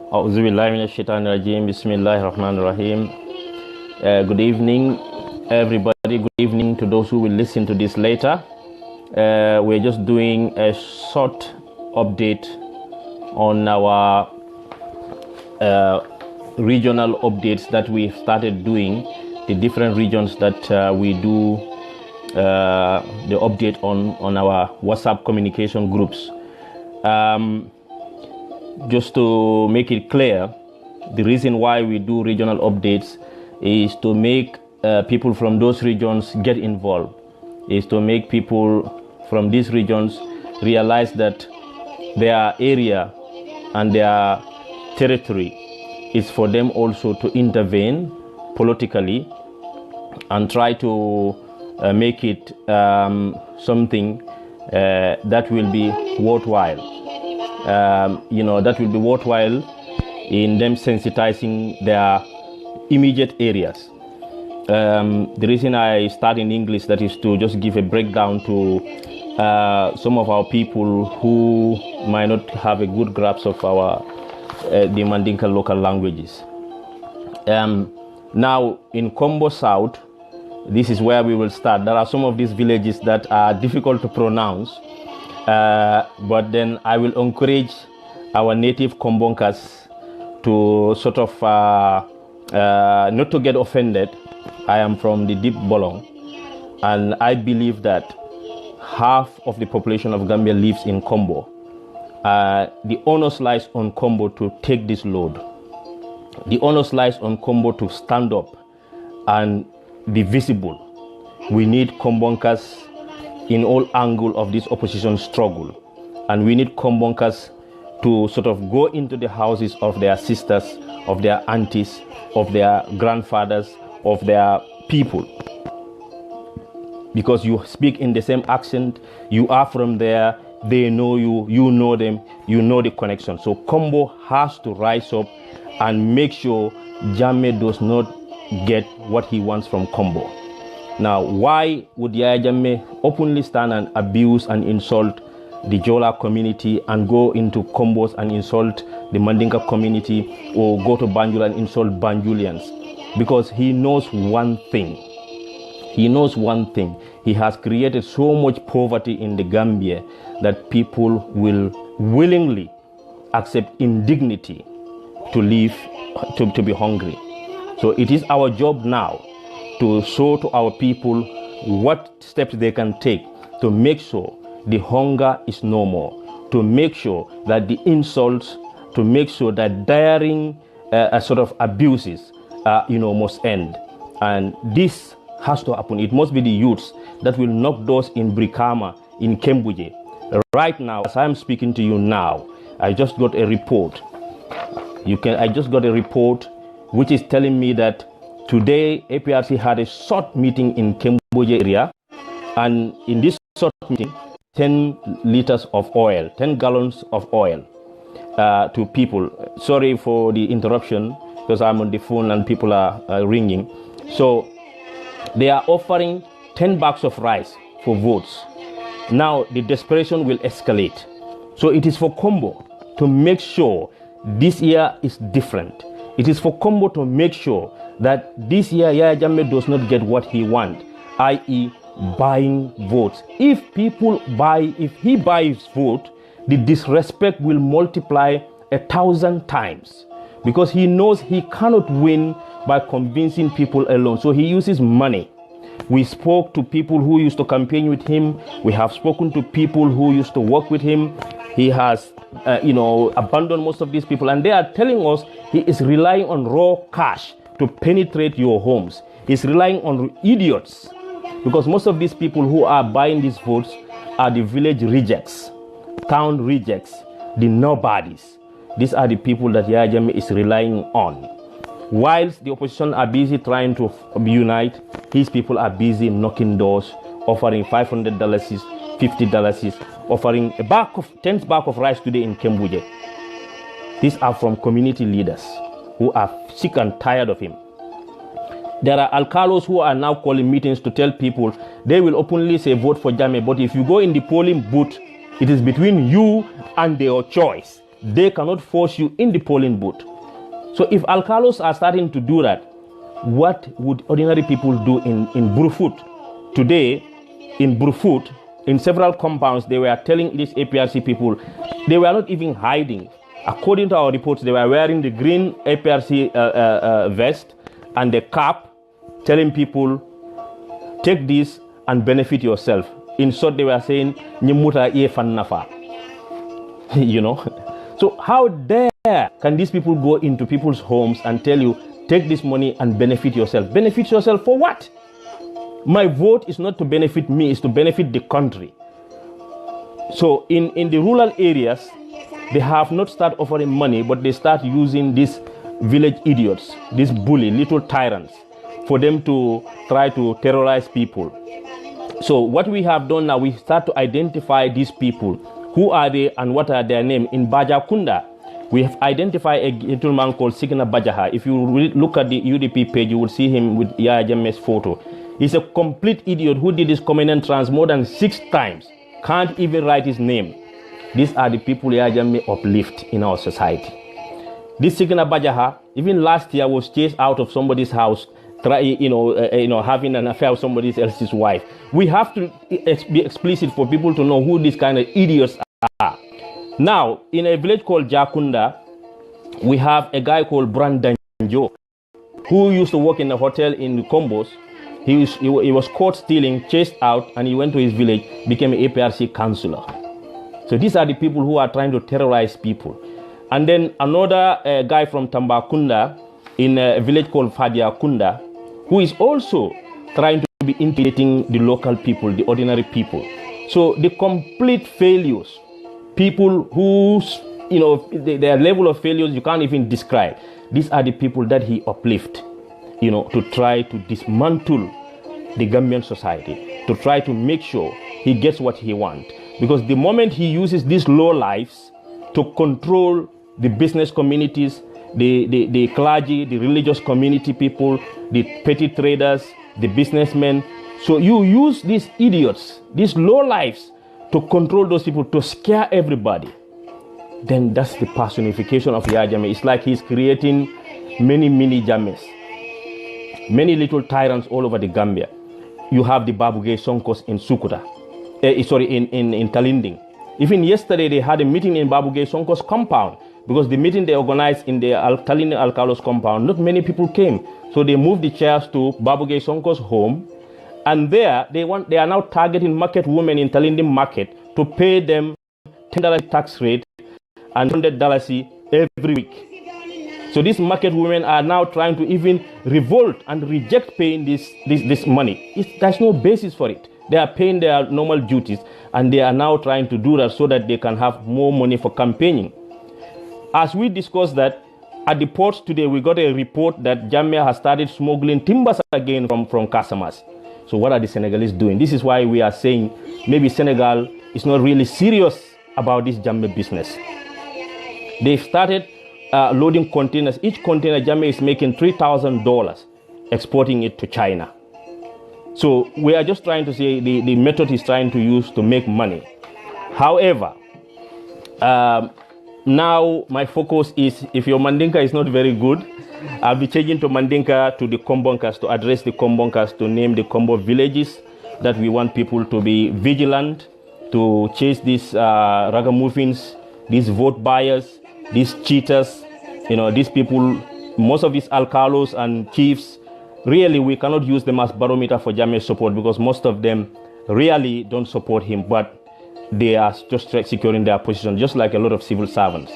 Auzubillahi minash shaitanir rajim. Bismillahir rahmanir rahim. Good evening, everybody. Good evening to those who will listen to this later. We're just doing a short update on our regional updates that we've started doing, the different regions that we do the update on our WhatsApp communication groups. Just to make it clear, the reason why we do regional updates is to make people from those regions get involved, is to make people from these regions realize that their area and their territory is for them also to intervene politically and try to make it something that will be worthwhile. That will be worthwhile in them sensitizing their immediate areas. The reason I start in English, that is to just give a breakdown to some of our people who might not have a good grasp of our the Mandinka local languages. Now in Kombo South, this is where we will start. There are some of these villages that are difficult to pronounce. But then I will encourage our native Kombonkas to sort of not to get offended. I am from the deep Bolong, and I believe that half of the population of Gambia lives in Kombo. The onus lies on Kombo to take this load. The onus lies on Kombo to stand up and be visible. We need Kombonkas in all angle of this opposition struggle, and we need Kombonkas to sort of go into the houses of their sisters, of their aunties, of their grandfathers, of their people, because you speak in the same accent, you are from there, they know you, you know them, you know the connection. So Kombo has to rise up and make sure Jammeh does not get what he wants from Kombo. Now, why would Yaya Jammeh openly stand and abuse and insult the Jola community and go into Kombos and insult the Mandinka community, or go to Banjul and insult Banjulians? Because he knows one thing. He knows one thing. He has created so much poverty in the Gambia that people will willingly accept indignity to live, to be hungry. So it is our job now to show to our people what steps they can take to make sure the hunger is no more, to make sure that the insults, to make sure that daring sort of abuses, must end. And this has to happen. It must be the youths that will knock doors in Brikama, in Kembuje. Right now, as I'm speaking to you now, I just got a report. I just got a report which is telling me that today, APRC had a short meeting in Kembuje area, and in this short meeting, 10 liters of oil, 10 gallons of oil to people. Sorry for the interruption, because I'm on the phone and people are ringing. So they are offering 10 bags of rice for votes. Now the desperation will escalate. So it is for Kombo to make sure this year is different. It is for Kombo to make sure that this year Yaya Jammeh does not get what he wants, i.e. buying votes. If he buys vote, the disrespect will multiply 1,000 times, because he knows he cannot win by convincing people alone. So he uses money. We spoke to people who used to campaign with him. We have spoken to people who used to work with him. He has abandoned most of these people, and they are telling us he is relying on raw cash to penetrate your homes. He's relying on idiots, because most of these people who are buying these votes are the village rejects, town rejects, the nobodies. These are the people that Yaya Jammeh is relying on. Whilst the opposition are busy trying to unite, his people are busy knocking doors, offering $500, $50, offering a bag of 10 bags of rice today in Kembuje. These are from community leaders who are sick and tired of him. There are alcalos who are now calling meetings to tell people they will openly say vote for Jammeh, but if you go in the polling booth, it is between you and your choice. they cannot force you in the polling booth. So if alcalos are starting to do that, what would ordinary people do in Burfoot? Today, in Burfoot, in several compounds, they were telling these APRC people, they were not even hiding. According to our reports, they were wearing the green APRC vest and the cap, telling people, take this and benefit yourself. In short, they were saying, "Nyemuta ye fan nafa." You know? So how dare can these people go into people's homes and tell you, take this money and benefit yourself? Benefit yourself for what? My vote is not to benefit me, it's to benefit the country. So in the rural areas, they have not started offering money, but they start using these village idiots, these bully, little tyrants, for them to try to terrorize people. So what we have done now, we start to identify these people. Who are they and what are their names? In Bajakunda, we have identified a gentleman called Signa Bajaha. If you look at the UDP page, you will see him with Yaya Jammeh's photo. He's a complete idiot who did his command trans more than 6 times. Can't even write his name. These are the people Yaya Jammeh uplift in our society. This Signa Bajaha, even last year, was chased out of somebody's house, having an affair with somebody else's wife. We have to be explicit for people to know who these kind of idiots are. Now, in a village called Jakunda, we have a guy called Brandanjo, who used to work in a hotel in Kombos. He was caught stealing, chased out, and he went to his village, became an APRC councillor. So these are the people who are trying to terrorize people. And then another guy from Tambakunda, in a village called Fadiakunda, who is also trying to be intimidating the local people, the ordinary people. So the complete failures, people whose, their level of failures you can't even describe. These are the people that he uplift, to try to dismantle the Gambian society, to try to make sure he gets what he wants. Because the moment he uses these low lives to control the business communities, the clergy, the religious community people, the petty traders, the businessmen. So you use these idiots, these low lives, to control those people, to scare everybody. Then that's the personification of Yaya Jammeh. It's like he's creating many mini Jammehs, many little tyrants all over the Gambia. You have the Babugay Sonkos in Sukuta, in Talinding. Even yesterday they had a meeting in Babugay Sonkos compound, because the meeting they organized in the Talinding Alcalos compound, not many people came. So they moved the chairs to Babugay Sonkos home, and there they are now targeting market women in Talinding market to pay them $10 tax rate and $100 every week. So these market women are now trying to even revolt and reject paying this money. There's no basis for it. They are paying their normal duties, and they are now trying to do that so that they can have more money for campaigning. As we discussed that, at the ports today, we got a report that Jammeh has started smuggling timbers again from Casamas. So what are the Senegalese doing? This is why we are saying maybe Senegal is not really serious about this Jammeh business. They've started loading containers. Each container, Jammeh is making $3,000, exporting it to China. So we are just trying to say the method he's trying to use to make money. However, now my focus is, if your Mandinka is not very good, I'll be changing to Mandinka to the Kombonkas, to address the Kombonkas, to name the Kombo villages that we want people to be vigilant, to chase these ragamuffins, these vote buyers, these cheaters, these people, most of these alcalos and chiefs. Really, we cannot use them as barometer for Jammeh's support, because most of them really don't support him, but they are just securing their position, just like a lot of civil servants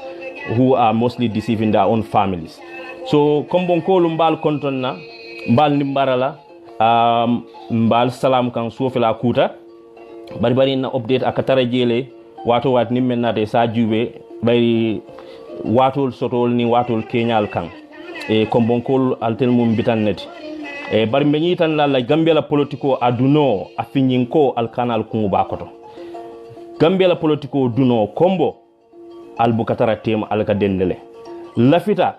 who are mostly deceiving their own families. So, Kombonkolu mbal kontonna, mbal nimbarala, mbal salam kan sofela kuta, bari na update akatara jele, wato wat nimme nate sa jube, bari watol sotol ni watol kenyal kan. Kombonkolu altel mum bitan neti. Bari mbenyi tan la Gambia la politiko aduno afinyinko alkanal kungu bakoto. Gambia la politiko duno Kombo albukatara tema alka dendele. Lafita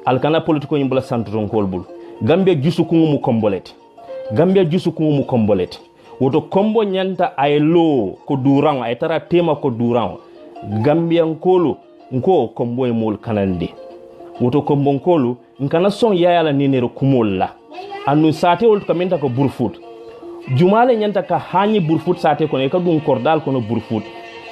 alkana politiko nyimbula santron kolbul. Gambia jusu kungu mu komboleti. Gambia jusu kungu mu komboleti. Woto Kombo nyanta ay lo ko durang ay tara tema ko durang. Gambia nkolo nko kombo e mol kanande woto kombo nkolu nkana son yayala ninero kumol la anu sate wol kamenta ko burfut jumale nyanta ka hani burfut sate ko ne ka dum kordal kono burfut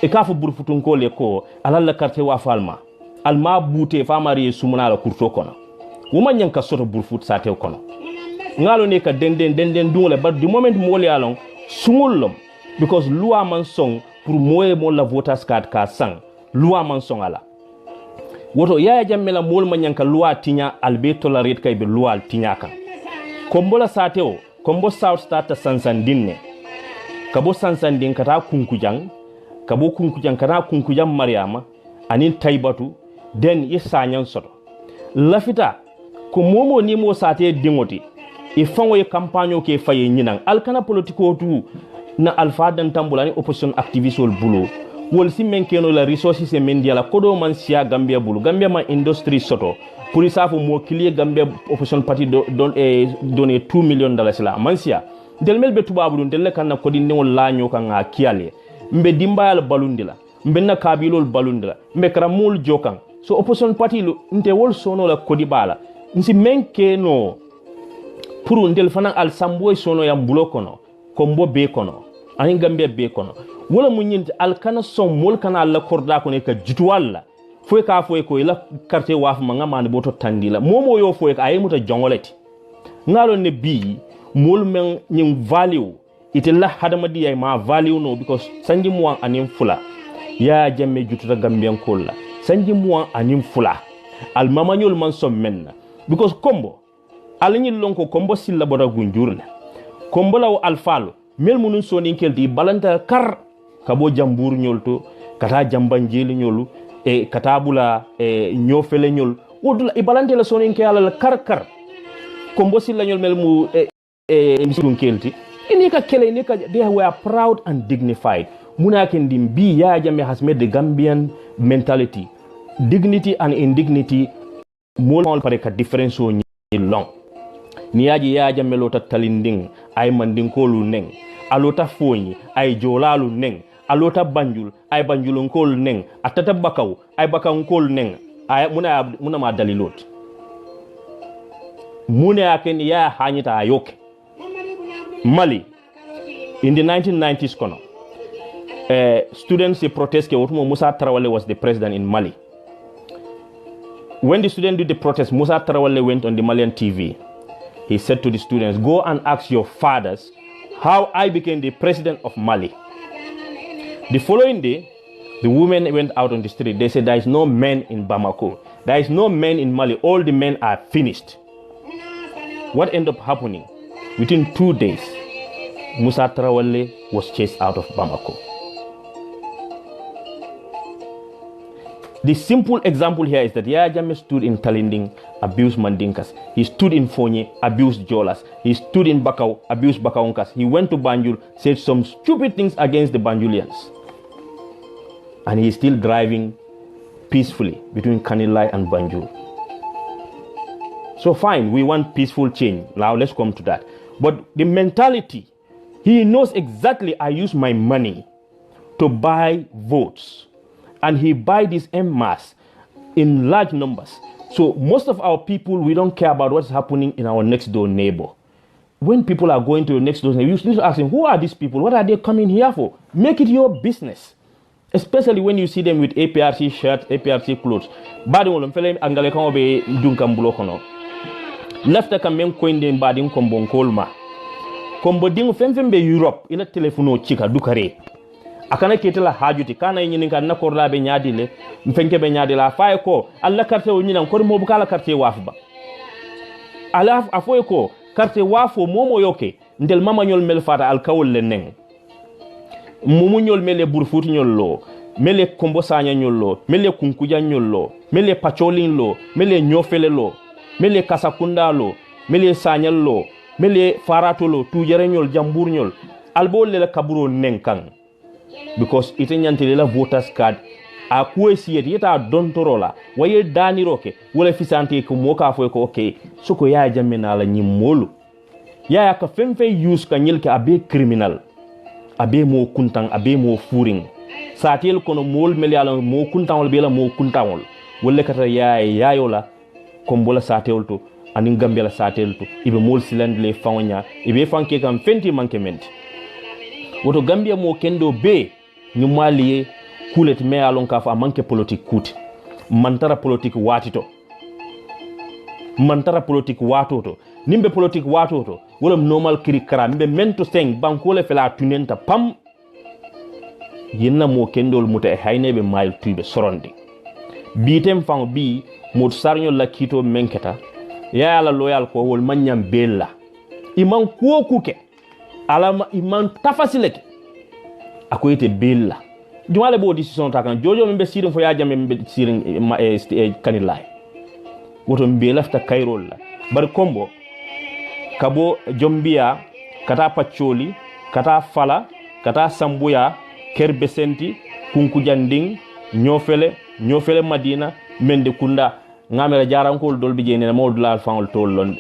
e ka fo burfutun ko le ko alalla carte wa falma alma bute famari sumuna la kurto kono wuma nyanka soto burfut sate kono ngalo ne ka denden dungole but the moment mole along sumulum because loi man song pour moye mo la voters card ka sang loi man song ala woto yaya jammela mol ma nyanka loi tinya albe tolerate kay be loi tinya kan kombo la sateo kombo south starta sansandinne kabo sansandin kata kunkujang kabo kunkujang kata kunkujang mariama anin taibatu den yesanyan soto lafita ko momo ni mo sate dingoti e fango ye campagne ke faye nyinan alkana politiko tu na alfa dan tambulani opposition activist wol bulo wol si men keno la resources e mendia la kodo man sia Gambia bulu Gambia ma industry soto pour safo mo clear Gambia opposition party donner $2 million la man sia del mel be tubabu dun del kan na kodi newol laño kan a kiale mbe dimbayal balundila mbe na kabilol balundila mbe kramul jokan so opposition party lu nte wol sono la kodi bala nsi men keno pour ndel fana al samboy sono yam bulo kono kombo be kono ani Gambia be kono wala mu nyinti al kana son mol kana alla korda ko ne ka jituwalla foy ka foy ko ila carte waf ma ngama ne boto tandila momo yo foy ka ayimuta jongoleti ngalo ne bi mol men nyim value itella hadama di ay ma value no because sanji mo anim fula ya jamme jututa Gambian kolla sanji mo anim fula al mamanyol man som menna because kombo alani lonko kombo silla boda gunjurle kombo law alfalo mel munun soni keldi balanta kar kabo jambur nyolto kata jambanjeli nyolu e katabula e nyofele nyol wodula e balante la soni kelala kar kombo silla nyol mel mu misun kelti ini ka kele ni ka they were proud and dignified muna kendi bi ya jamme has made the Gambian mentality dignity and indignity mo pare ka difference o long ni yaji ya jamme lota talinding ay mandinkolu neng alota fonyi ay jolalu neng alota banjul ay banjulunkol neng atata bakaw ay bakankol neng ay muna ma dalilot muna ken ya hanyita ayoke Mali in the 1990s kono students protest ke wotumo Musa Tarawale was the president in Mali. When the students did the protest, Musa Tarawale went on the Malian TV. He said to the students, go and ask your fathers how I became the president of Mali. The following day, the women went out on the street. They said, there is no men in Bamako. There is no men in Mali. All the men are finished. What ended up happening? Within 2 days, Musa Tarawale was chased out of Bamako. The simple example here is that Yaya Jammeh stood in Talinding, abused Mandinkas. He stood in Fonye, abused Jolas. He stood in Bakau, abused Bakaunkas. He went to Banjul, said some stupid things against the Banjulians. And he is still driving peacefully between Kanilai and Banjul. So fine, we want peaceful change. Now let's come to that. But the mentality, he knows exactly I use my money to buy votes. And he buy this en masse in large numbers. So most of our people, we don't care about what's happening in our next door neighbor. When people are going to your next door neighbor, you need to ask them, who are these people? What are they coming here for? Make it your business. Especially when you see them with APRC shirts, APRC clothes. Badi wolo mfele angale kama be dunkam bulokono. Lefta kamen koinde mbadi Kombo nkolma. Kombo dingo fembe Europe ila telefono chika dukare. Akana ketela hajuti kana yini kan na korla be nyaadile mfenke be nyaadila faye ko alla carte o nyina ko mo bukala carte wafba ala afoye ko carte wafo momo yoke ndel mama nyol mel fata al kawol le neng mumu nyol mele burfuti nyol lo mele kombo sanya nyol lo mele kunkuja nyol lo mele pacholin lo mele nyofele lo mele kasakunda lo mele sanyal lo mele farato lo tujere nyol jambur nyol albo le kaburo neng kan because ite nyantele la voters card a kuesiyet yeta dontorola waye daniroke wala fisante ko moka fo ko okay soko ya jamina la nyimolu ya ka femfe use ka nyilke abe criminal abe mo kuntang abe mo furing satel kono mol mel yala mo kuntawol bela mo kuntawol wolle kata yaayola Kombo la satel to anin Gambia la satel to ibe mol siland le fawnya ibe fanke kam fenti manke menti woto Gambia mo kendo be nyumali kulet me alon ka fa manke politique kuti mantara politique watito mantara politique watoto nimbe politique watoto wala normal kiri kara mbe mento seng bankole fela tunenta pam yenna mo kendol muta e haynebe mayl tube soronde bitem fang bi mo sarnyo la kito menketa ya ala loyal ko wol manyam bella iman ko kuke alama iman tafasileke akoyete bella jumale bo decision ta kan jojo mbe sirin fo ya jamme mbe sirin kanilay woto mbe lafta kayrol la bar Kombo kabo jombia kata pacholi kata fala kata sambuya kerbe senti kunkujanding nyofele madina mende kunda ngamela jarankol dolbi jene na modula alfangol tollonde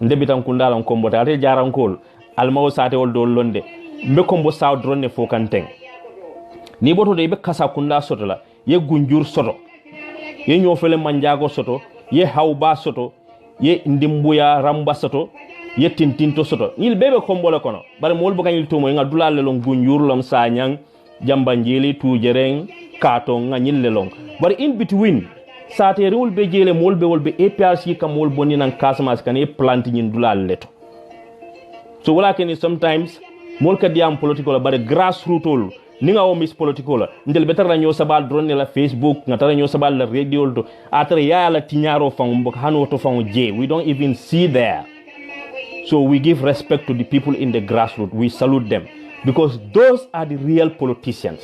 ndebitan kunda lan Kombo ta te jarankol almawo sate wol dollonde mbe Kombo saw drone fo kanteng ni boto de be kasa kunda soto la ye gunjur soto ye nyofele manjago soto ye hawba soto ye ndimbuya ramba soto ye tintinto soto il bebe Kombo la kono bare mol bo kanyil to mo nga dulal lon gunjur lom sanyang jambanjeli tujereng kato nga nyille long bare in between sate rewul be jele mol be wol be APRC kam mol bonni nan Casamance kan e planti nyin dulal leto so wala ken sometimes mol ka diam political bare grassroots ninga o mis political ndel betar la nyo sabal drone la Facebook ngata nyo sabal la radio to atra ya la tinyaro fam bok hanu to fam je we don't even see there. So we give respect to the people in the grassroots. We salute them because those are the real politicians.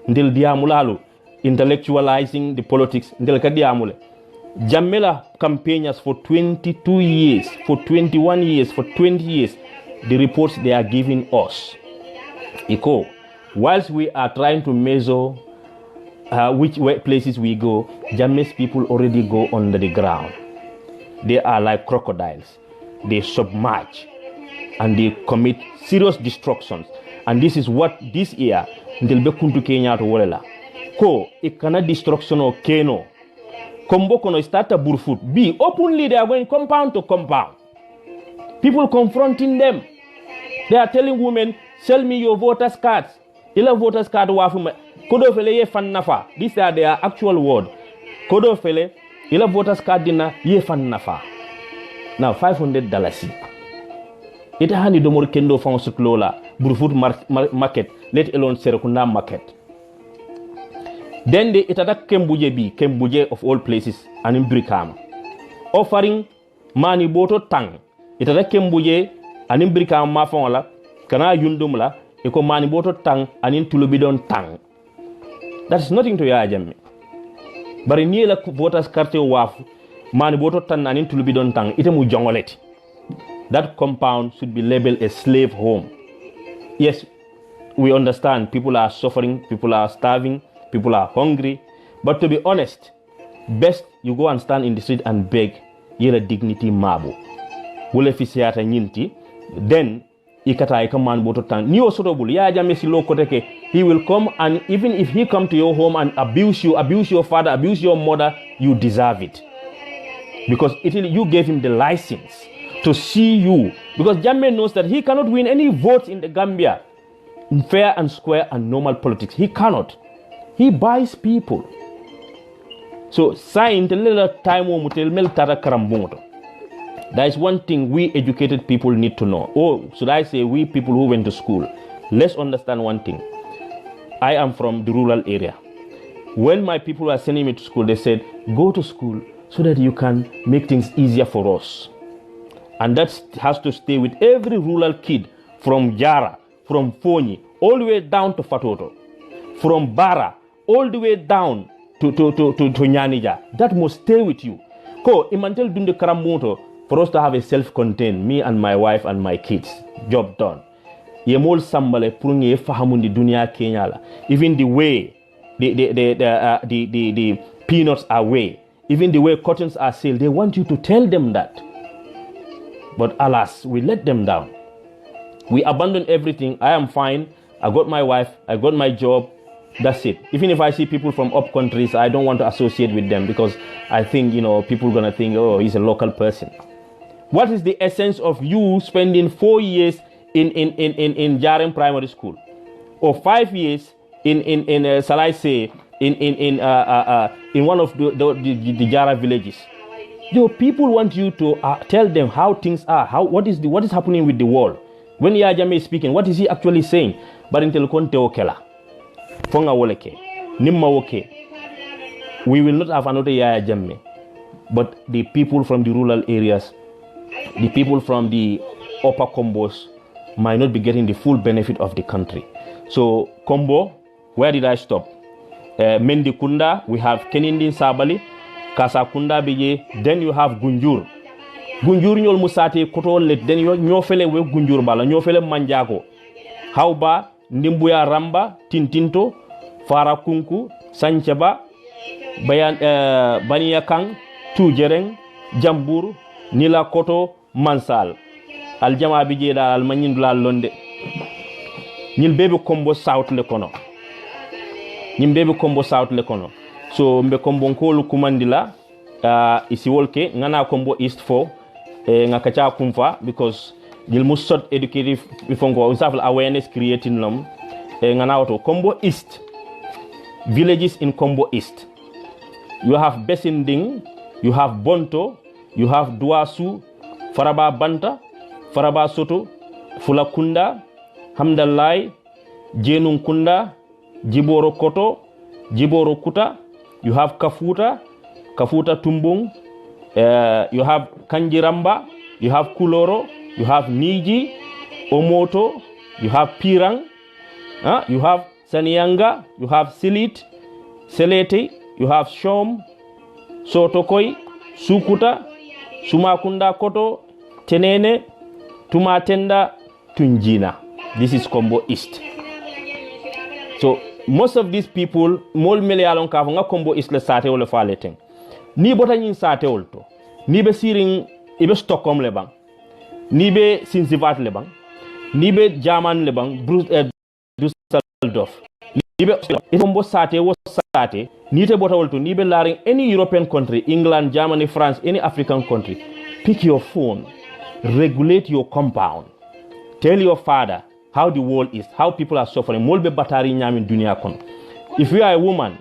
Ndel diamulalu intellectualizing the politics. Ndel kadiamule. Jamela campaigners for 22 years, for 21 years, for 20 years. The reports they are giving us. Iko, whilst we are trying to measure which places we go, Jammeh's people already go under the ground. They are like crocodiles. They submerge and they commit serious destructions. And this is what this year, until Bekuntu Kenya to Wolela. Ko, ikana destruction of Keno. Kombo kono start a burfoot. B, openly they are going compound to compound. People confronting them. They are telling women, sell me your voters cards. Ila voters card wafuma. Kodo fele ye fan nafa. These are their actual word. Kodo fele, ila voters card dina ye fan nafa. Now $500. It hani domor kendo fan sutlola. Burfoot market. Let alone Serekunda market. Then they itadak Kembuje of all places, and in Brikama, offering mani boto tang. Itadak Kembuje, and in Brikama mafonla, kana yundumla, eko mani boto tang, and in Tulubidon tang. That's nothing to Yajame. But in Yela voters carte waf, mani boto tang, and in Tulubidon tang, itemu jongolet. That compound should be labeled a slave home. Yes, we understand people are suffering, people are starving. People are hungry, but to be honest, best you go and stand in the street and beg yela dignity mabo. Wole fisiata nyinti, then ikata ikaman boto tan. Ni osorobul ya Jammeh lo koteke. He will come, and even if he come to your home and abuse you, abuse your father, abuse your mother, you deserve it. Because you gave him the license to see you. Because Jammeh knows that he cannot win any votes in the Gambia in fair and square and normal politics. He cannot. He buys people. So, sign the little time that is one thing we educated people need to know. Or should I say we people who went to school? Let's understand one thing. I am from the rural area. When my people were sending me to school, they said, go to school so that you can make things easier for us. And that has to stay with every rural kid from Jara, from Fonyi, all the way down to Fatoto, from Bara, all the way down to Nyanija. That must stay with you. Ko imantel dunde karamoto for us to have a self-contained, me and my wife and my kids. Job done. Yemol sambale prunge fahamundi dunia Kenyala. Even the way the peanuts are weighed, even the way cottons are sold, they want you to tell them that. But alas, we let them down. We abandon everything. I am fine. I got my wife, I got my job. That's it. Even if I see people from up countries, I don't want to associate with them because I think, people are going to think, oh, he's a local person. What is the essence of you spending 4 years in Jaren Primary School, or 5 years shall I say, in one of the Jara villages? People want you to tell them how things are, what is happening with the world. When Yaya Jammeh is speaking, what is he actually saying? But until Konte Okela, Fonga Woleke, Nimma Woke, we will not have another Yaya Jammeh. But the people from the rural areas, the people from the upper Kombos might not be getting the full benefit of the country. So Kombo, where did I stop? Mendikunda, we have Kenindin Sabali, Kasakunda Bije, then you have Gunjur. Gunjur nyol musate koto let, then you fele we Gunjur bala, you fele Manjago. Hauba, Ndimbuya Ramba, Tintinto, Farakunku, Sanchaba, Baniyakang, Tujereng, Jambur, Nila Koto, Mansal. Aljama Bije da Almanin la Londe. Nil bebe Kombo South le kono. Nimbebe Kombo South le kono. So mbe Kombo nkolu kumandila isi wolke ngana Kombo East 4 ngakacha kumfa because dil musot educative bifongo usafal awareness creating lom ngana auto Kombo East, villages in Kombo East. You have Besinding, you have Bonto, you have Duasu, Faraba Banta, Faraba Soto, Fulakunda, Hamdalai, Jenunkunda, Jiboro Koto, Jiboro Kuta, you have Kafuta, Kafuta Tumbung, you have Kanjiramba, you have Kuloro, you have Niji, Omoto, you have Pirang, you have Sanianga, you have Silit, Selete, you have Shom, Sotokoi, Sukuta, Sumakunda Koto, Tenene, Tumatenda, Tunjina. This is Kombo East. So most of these people, mol mele alon ka nga Kombo East le sate wala faleten. Ni bota nyin sate wolto. Ni be siring ibe Stockholm le bang. Ni be Sinsivat le bang. Ni be German le bang, Dusseldorf. Ni be Kombo sate wo sate. Ni te bota wolto ni be laring any European country, England, Germany, France, any African country. Pick your phone. Regulate your compound. Tell your father how the world is, how people are suffering. Molbe batari nyamin dunia kono. If you are a woman,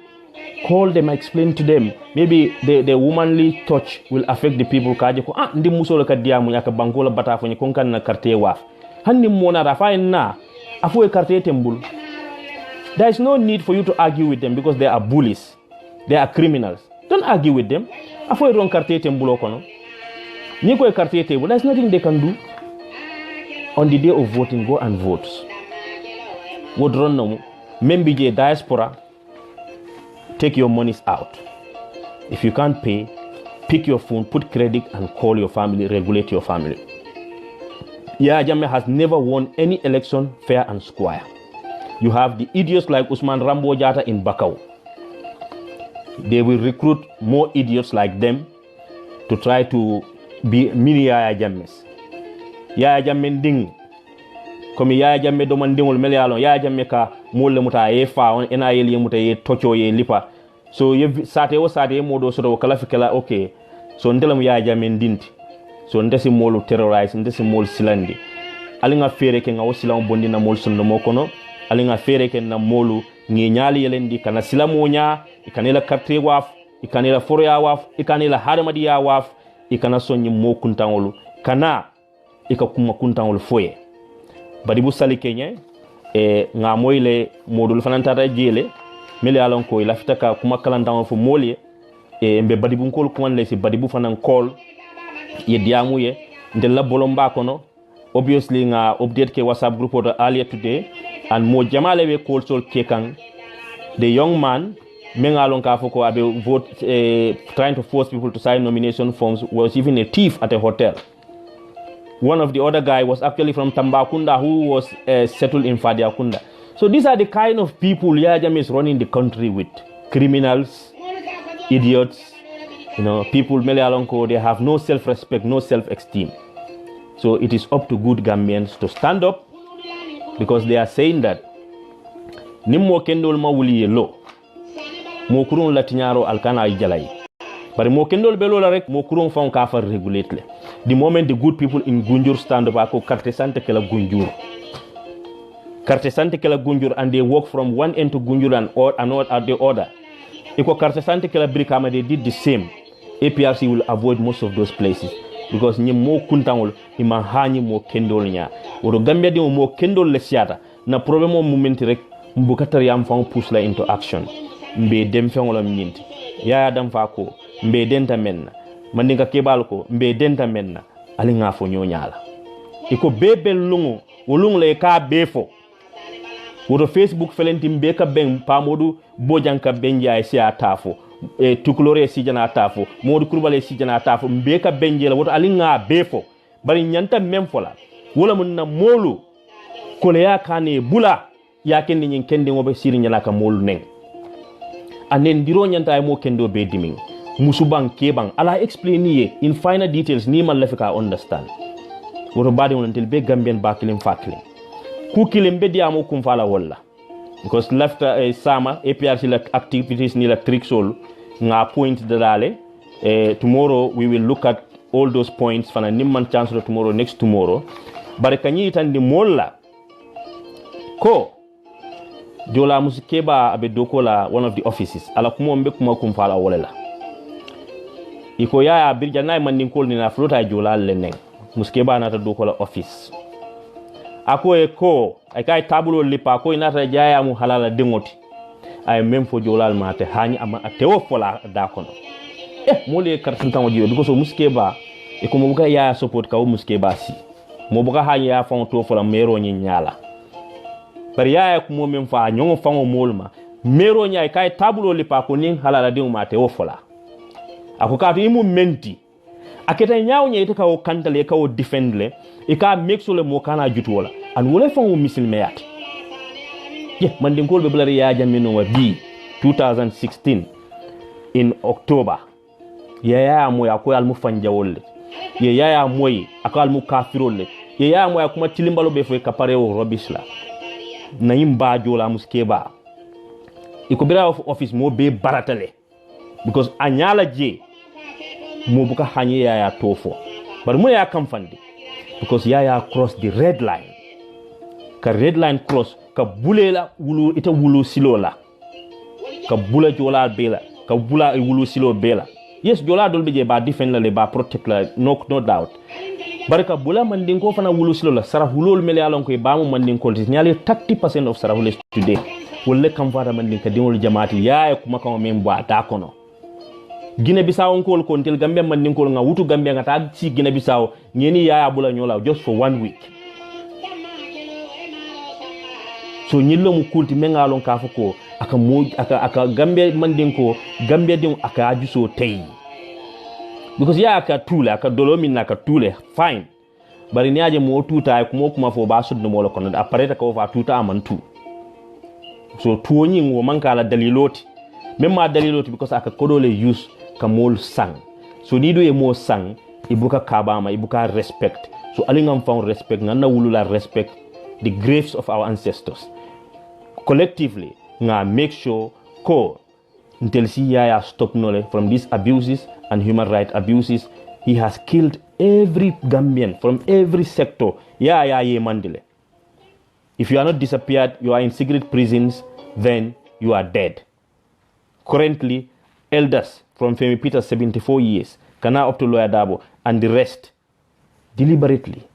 call them, explain to them. Maybe the womanly touch will affect the people. Kaje ko ndi musolo ka diamu nyaka bangola batafo ni konkan na quartier waf. Hanni mona rafa na afu e quartier tembul. There is no need for you to argue with them because they are bullies. They are criminals. Don't argue with them. Afu e ron quartier tembulo kono. Ni ko e quartier table. There's nothing they can do. On the day of voting, go and vote. What run now? Membije diaspora, take your monies out. If you can't pay, pick your phone, put credit, and call your family, regulate your family. Yaya Jammeh has never won any election fair and square. You have the idiots like Usman Rambo Jata in Bakau. They will recruit more idiots like them to try to be mini Yaya Jammehs. Yaya Jammeh ding komi Yaya Jammeh do man dingol mele alon Yaya Jammeh ka molle muta e fa on ena yeli muta e tocho ye lipa so ye sate o sate modo so kala fikela okay so ndelam Yaya Jammeh dinti so ndesi molu terrorize ndesi mol silandi alinga fere ke ngawo silam bondi na mol sunno mokono alinga fere ke na molu ngi nyaali yelendi kana silamonya ikanela carte waf ikanela foroya waf ikanela hadamadi ya waf ikana sonni mo kuntangolu kana ika kuma kuntangol foye badibu sali kenya nga moyle modul fanantata jele mele alon ko ila fitaka kuma kalantango fo molye mbe badibu kol kuma lesi badibu fanan call ye diamu ye ndel la bolomba kono obviously nga update ke WhatsApp group order earlier today and mo jamale we call sol kekan the young man mengalon ka foko abe vote trying to force people to sign nomination forms was even a thief at a hotel. One of the other guy was actually from Tambakunda who was settled in Fadiakunda. So these are the kind of people Yaya Jammeh is running the country with. Criminals, idiots, people Melealonko, they have no self-respect, no self-esteem. So it is up to good Gambians to stand up because they are saying that nimmo kendol ma wuli lo mo kurun latinyaro alkana ay jalay bari mo kendol be lola rek mo kurun fon ka fa regulate le the moment the good people in Gunjur stand up ako carte sante kala Gunjur and they walk from one end to Gunjur and at the other iko carte sante kala Brikama they did the same. APRC will avoid most of those places because ni mo kuntangol ima hani mo kendol nya wodo Gambia di mo kendol le siata na problem mo moment rek mbukatar yam fang push la into action mbe dem fengolo minti ya dam fa ko mbe denta menna mandinga kebal ko mbe denta menna ali nga fo nyonyala iko bebe lungu wolung le ka befo wodo Facebook felenti mbe ka ben pamodu bojanka benja esi atafo tukulore si jana atafo modu kurbale si jana atafo mbe ka benjela wodo ali nga befo bari nyanta memfola wala mun na molu kole ya kane bula ya kendi nyin kendi ngobe siri nyala ka molu neng anen diro nyanta mo kendo be diming musubang kebang ala explain ye in finer details ni man lafika understand woto badi won tel be Gambian bakilim fakilim ku kilim be diamo kum fala walla because left sama APRC la activities ni la trixol nga point dalale tomorrow we will look at all those points fana nimman chance tomorrow next tomorrow bare kanyi tandi molla ko jola musikeba abe dokola one of the offices ala kumo mbe kuma kum fala wala iko ya birjana man ninkol ni na flota jola lenen musikeba na ta dokola office ako ko ay kay tabulo lipa ko inata jaya mu halala dengoti ay même fo jolal mate hani ama atewo fola da kono mole kartin tan wadi because musikeba e ko mo buga ya support ka musikeba si mo buga hani ya fon to fola mero nyi nyala bari ya ko mo même fa nyongo fango molma mero nya kay tabulo lipa ko nin halala de mate wo fola ako ka to imu menti aketa nyaaw nya ite ka o kantale ka o defend le e ka make sure le mo kana jutu wala an wala fango misilme yat man din kolbe blari ya jamino wa bi 2016 in October ya moy akoy al mu fanjawolle ya moy akal mu kafirolle ya moy akuma tilimbalo be fo kapare o robisla na yimba jola muskeba iko bira office mo be baratale because anyala je mo buka hanye ya tofo bar mo ya kamfandi because ya cross the red line ka red line cross ka bulela wulu ita wulu silola ka bula jola bela ka bula wulu silo bela yes jola dolbe je ba defend la le ba protect la no doubt barka bula mandin ko fana wulu silola sara hulol mele alon ko ba mo mandin ko nyali 30% of sara hulol today wolle kam fara mandin ka dimol jamaati yaay kuma kam men bo ata kono Gine Bissau ko tel Gambia mandin ko nga wutu Gambia nga ta ci Gine Bissau ngeni yaaya bula nyola just for 1 week so nyillo mu kulti mengalon ka fuko aka Gambia mandin ko Gambia din aka ajuso tay because ya aka tule aka dolomi na aka tule fine bari ni aje mo tuta ko mo kuma fo ba sudno mo lo kono apareta ko fa tuta amantu so tuoni ngo mankala daliloti memma daliloti because aka kodole use kamol sang so ni do e mo sang ibuka kabama ibuka respect so alingam found respect nana wulula respect the graves of our ancestors collectively nga make sure ko until ya stop nole from these abuses and human rights abuses. He has killed every Gambian from every sector. Ye mandile. If you are not disappeared, you are in secret prisons, then you are dead. Currently, elders from Femi Peter 74 years, Kana up to Lawyer Dabo, and the rest, deliberately,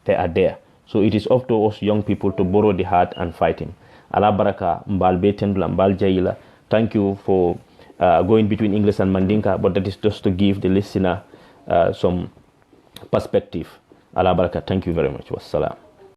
they are there. So it is up to us young people to borrow the heart and fight him. Allah Baraka, Mbal Betendula, Mbal Jaila. Thank you for going between English and Mandinka, but that is just to give the listener some perspective. Allah Baraka, thank you very much. Wassalam.